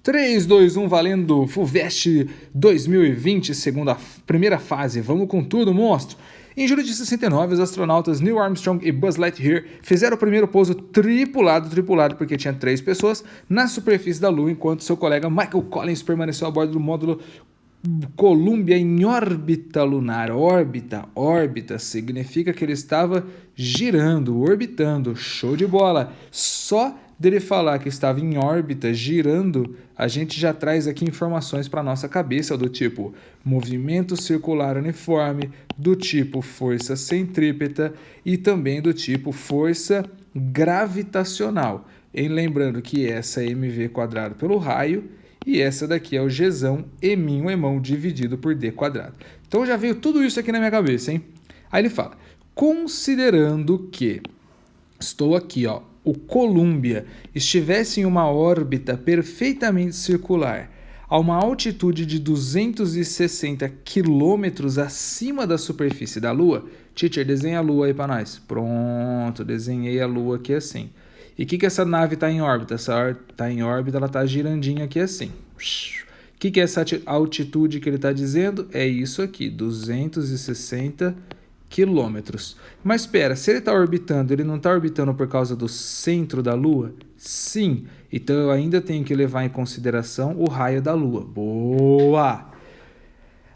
3, 2, 1, valendo! FUVEST 2020, primeira fase. Vamos com tudo, monstro! Em julho de 69, os astronautas Neil Armstrong e Buzz Lightyear fizeram o primeiro pouso tripulado porque tinha 3 pessoas, na superfície da Lua, enquanto seu colega Michael Collins permaneceu a bordo do módulo Columbia em órbita lunar. Órbita significa que ele estava girando, orbitando. Show de bola! Só dele falar que estava em órbita, girando, a gente já traz aqui informações para nossa cabeça do tipo movimento circular uniforme, do tipo força centrípeta e também do tipo força gravitacional. E lembrando que essa é mv quadrado pelo raio e essa daqui é o Gzão, emão dividido por d quadrado. Então já veio tudo isso aqui na minha cabeça, hein? Aí ele fala, considerando que estou aqui, ó, o Columbia estivesse em uma órbita perfeitamente circular a uma altitude de 260 quilômetros acima da superfície da Lua. Teacher, desenha a Lua aí para nós. Pronto, desenhei a Lua aqui assim. E o que essa nave está em órbita? Essa está em órbita, ela está girandinha aqui assim. O que é essa altitude que ele está dizendo? É isso aqui, 260 quilômetros. Mas espera, se ele está orbitando, ele não está orbitando por causa do centro da Lua? Sim. Então eu ainda tenho que levar em consideração o raio da Lua. Boa!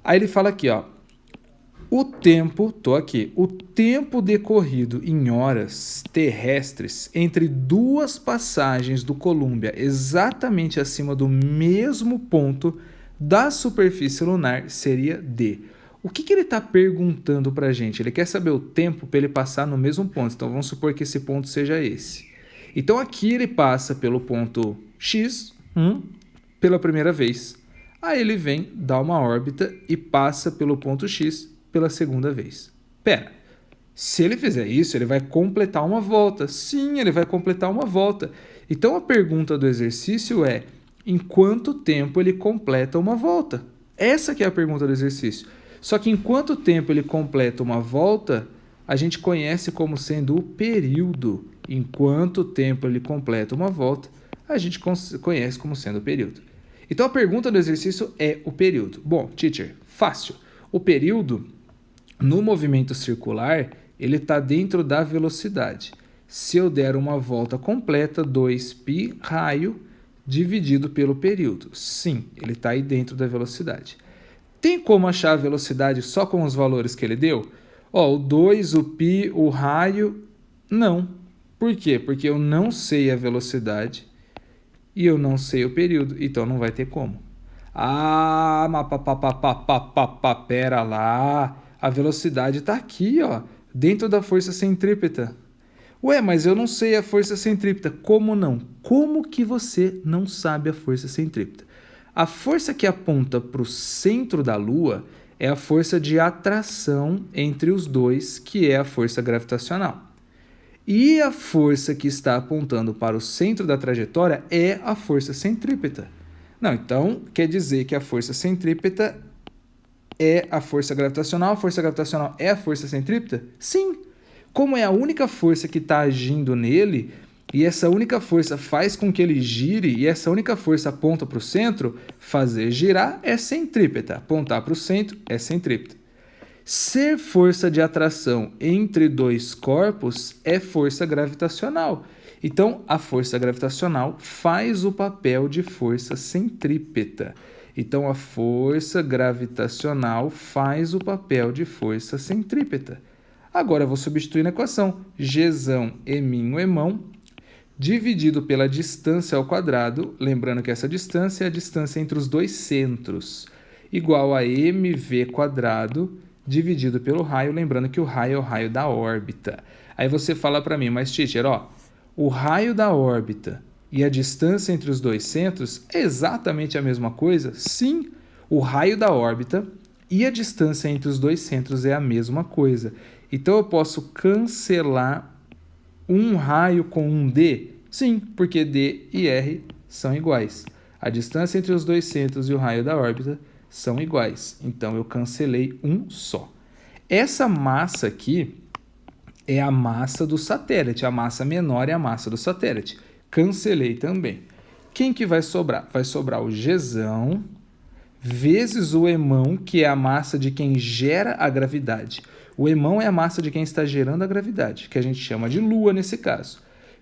Aí ele fala aqui, ó. O tempo decorrido em horas terrestres entre duas passagens do Columbia exatamente acima do mesmo ponto da superfície lunar seria d. O que ele está perguntando para a gente? Ele quer saber o tempo para ele passar no mesmo ponto. Então vamos supor que esse ponto seja esse. Então aqui ele passa pelo ponto X pela primeira vez. Aí ele vem, dá uma órbita e passa pelo ponto X pela segunda vez. Pera, se ele fizer isso, ele vai completar uma volta. Sim, ele vai completar uma volta. Então a pergunta do exercício é, em quanto tempo ele completa uma volta? Essa que é a pergunta do exercício. Só que em quanto tempo ele completa uma volta, a gente conhece como sendo o período. Em quanto tempo ele completa uma volta, a gente conhece como sendo o período. Então a pergunta do exercício é o período. Bom, teacher, fácil. O período, no movimento circular, ele está dentro da velocidade. Se eu der uma volta completa, 2π raio dividido pelo período. Sim, ele está aí dentro da velocidade. Tem como achar a velocidade só com os valores que ele deu? Ó, o 2, o π, o raio, não. Por quê? Porque eu não sei a velocidade e eu não sei o período, então não vai ter como. Ah, mas pera lá, a velocidade está aqui, ó, dentro da força centrípeta. Ué, mas eu não sei a força centrípeta. Como não? Como que você não sabe a força centrípeta? A força que aponta para o centro da Lua é a força de atração entre os dois, que é a força gravitacional. E a força que está apontando para o centro da trajetória é a força centrípeta. Não, então quer dizer que a força centrípeta é a força gravitacional é a força centrípeta? Sim! Como é a única força que está agindo nele, e essa única força faz com que ele gire, e essa única força aponta para o centro, fazer girar é centrípeta, apontar para o centro é centrípeta. Ser força de atração entre dois corpos é força gravitacional. Então, a força gravitacional faz o papel de força centrípeta. Então, a força gravitacional faz o papel de força centrípeta. Agora, eu vou substituir na equação. Gzão, emão, dividido pela distância ao quadrado, lembrando que essa distância é a distância entre os dois centros, igual a mv quadrado dividido pelo raio, lembrando que o raio é o raio da órbita. Aí você fala para mim, mas teacher, ó, o raio da órbita e a distância entre os dois centros é exatamente a mesma coisa? Sim, o raio da órbita e a distância entre os dois centros é a mesma coisa. Então eu posso cancelar um raio com um d? Sim, porque d e r são iguais. A distância entre os dois centros e o raio da órbita são iguais. Então eu cancelei um só. Essa massa aqui é a massa do satélite. A massa menor é a massa do satélite. Cancelei também. quem que vai sobrar? Vai sobrar o Gzão vezes o Emão, que é a massa de quem gera a gravidade. O Emão é a massa de quem está gerando a gravidade, que a gente chama de Lua nesse caso,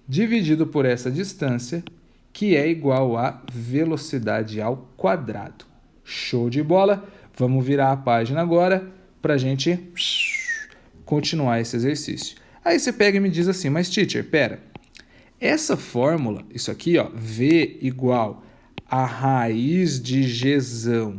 dividido por essa distância, que é igual a velocidade ao quadrado. Show de bola? Vamos virar a página agora para a gente continuar esse exercício. Aí você pega e me diz assim, mas teacher, pera, essa fórmula, isso aqui, ó, V igual a raiz de Gzão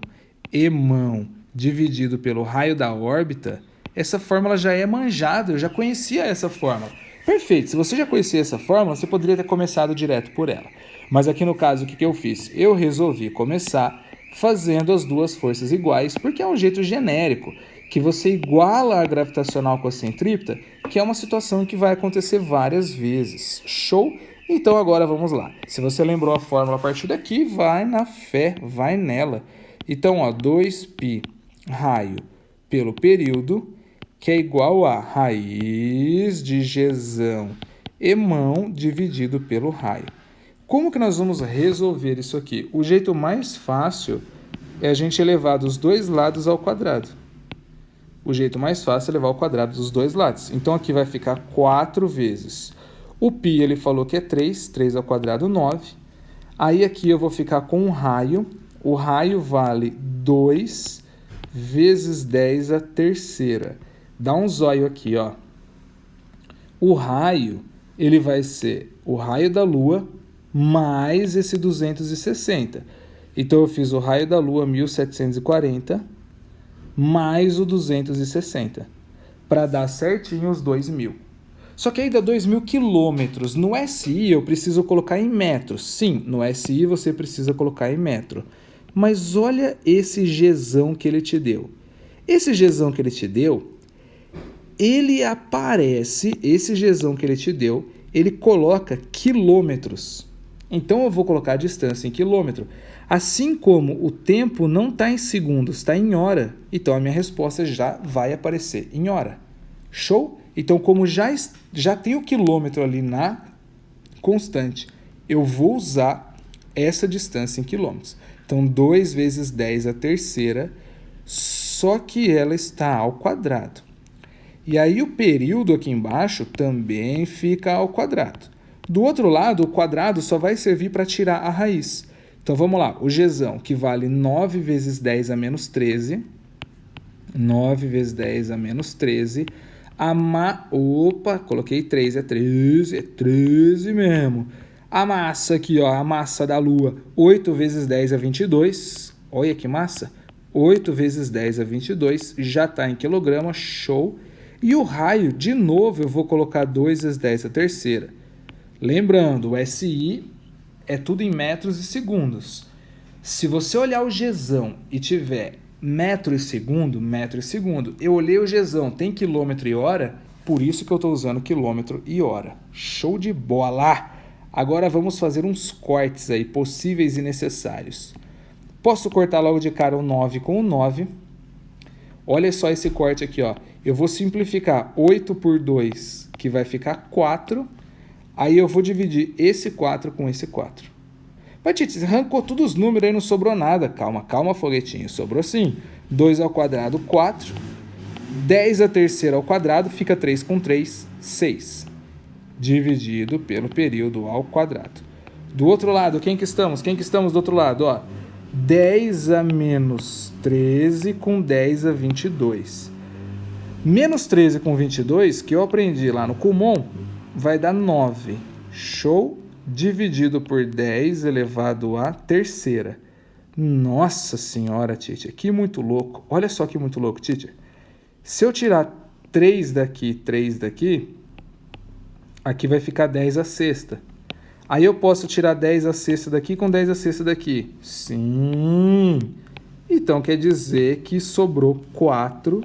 Emão dividido pelo raio da órbita, essa fórmula já é manjada, eu já conhecia essa fórmula. Perfeito, se você já conhecia essa fórmula, você poderia ter começado direto por ela. Mas aqui no caso, o que eu fiz? Eu resolvi começar fazendo as duas forças iguais, porque é um jeito genérico, que você iguala a gravitacional com a centrípeta, que é uma situação que vai acontecer várias vezes. Show? Então agora vamos lá. Se você lembrou a fórmula a partir daqui, vai na fé, vai nela. Então, ó, 2π raio pelo período, que é igual a raiz de Gzão Emão dividido pelo raio. Como que nós vamos resolver isso aqui? O jeito mais fácil é a gente elevar dos dois lados ao quadrado. O jeito mais fácil é levar ao quadrado dos dois lados. Então aqui vai ficar 4 vezes. O π ele falou que é 3, 3 ao quadrado 9. Aí aqui eu vou ficar com um raio. O raio vale 2 vezes 10 a terceira. Dá um zóio aqui, ó. O raio, ele vai ser o raio da Lua mais esse 260. Então eu fiz o raio da Lua 1740 mais o 260, para dar certinho os 2.000. Só que aí dá 2.000 quilômetros. No SI eu preciso colocar em metros. Sim, no SI você precisa colocar em metro. Mas olha esse Gzão que ele te deu. Esse Gzão que ele te deu, ele aparece, esse Gzão que ele te deu, ele coloca quilômetros. Então eu vou colocar a distância em quilômetro. Assim como o tempo não está em segundos, está em hora, então a minha resposta já vai aparecer em hora. Show? Então, como já tem o quilômetro ali na constante, eu vou usar essa distância em quilômetros. Então, 2 vezes 10 a terceira, só que ela está ao quadrado. E aí o período aqui embaixo também fica ao quadrado. Do outro lado, o quadrado só vai servir para tirar a raiz. Então, vamos lá. O Gzão, que vale 9 vezes 10 a menos 13. 9 vezes 10 a menos 13. Opa, coloquei 3, é 13. É 13 mesmo. A massa aqui, ó, a massa da Lua, 8 vezes 10 a 22. Olha que massa. 8 vezes 10 a 22. Já está em quilograma, show. E o raio, de novo, eu vou colocar 2 vezes 10 a terceira. Lembrando, o SI é tudo em metros e segundos. Se você olhar o Gzão e tiver metro e segundo, eu olhei o Gzão, tem quilômetro e hora, por isso que eu estou usando quilômetro e hora. Show de bola! Agora vamos fazer uns cortes aí, possíveis e necessários. Posso cortar logo de cara o 9 com o 9. Olha só esse corte aqui, ó. Eu vou simplificar 8 por 2, que vai ficar 4. Aí eu vou dividir esse 4 com esse 4. Mas, Tite, você arrancou todos os números aí, não sobrou nada. Calma, calma, foguetinho. Sobrou sim. 2 ao quadrado, 4. 10 a terceira ao quadrado, fica 3 com 3, 6. Dividido pelo período ao quadrado. Do outro lado, quem que estamos? Quem que estamos do outro lado? Ó, 10 a menos 13 com 10 a 22. Menos 13 com 22, que eu aprendi lá no Kumon, vai dar 9. Show? Dividido por 10 elevado à terceira. Nossa senhora, Tite, que muito louco. Olha só que muito louco, Tite. Se eu tirar 3 daqui, 3 daqui, aqui vai ficar 10 a sexta. Aí eu posso tirar 10 a sexta daqui com 10 a sexta daqui. Sim. Então quer dizer que sobrou 4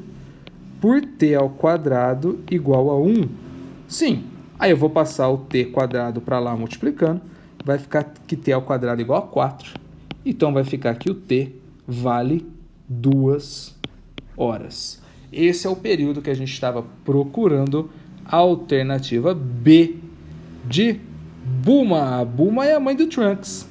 por t ao quadrado igual a 1. Sim. Aí eu vou passar o t quadrado para lá multiplicando. Vai ficar que t ao quadrado igual a 4. Então vai ficar que o t vale 2 horas. Esse é o período que a gente estava procurando. Alternativa B de Bulma. A Bulma é a mãe do Trunks.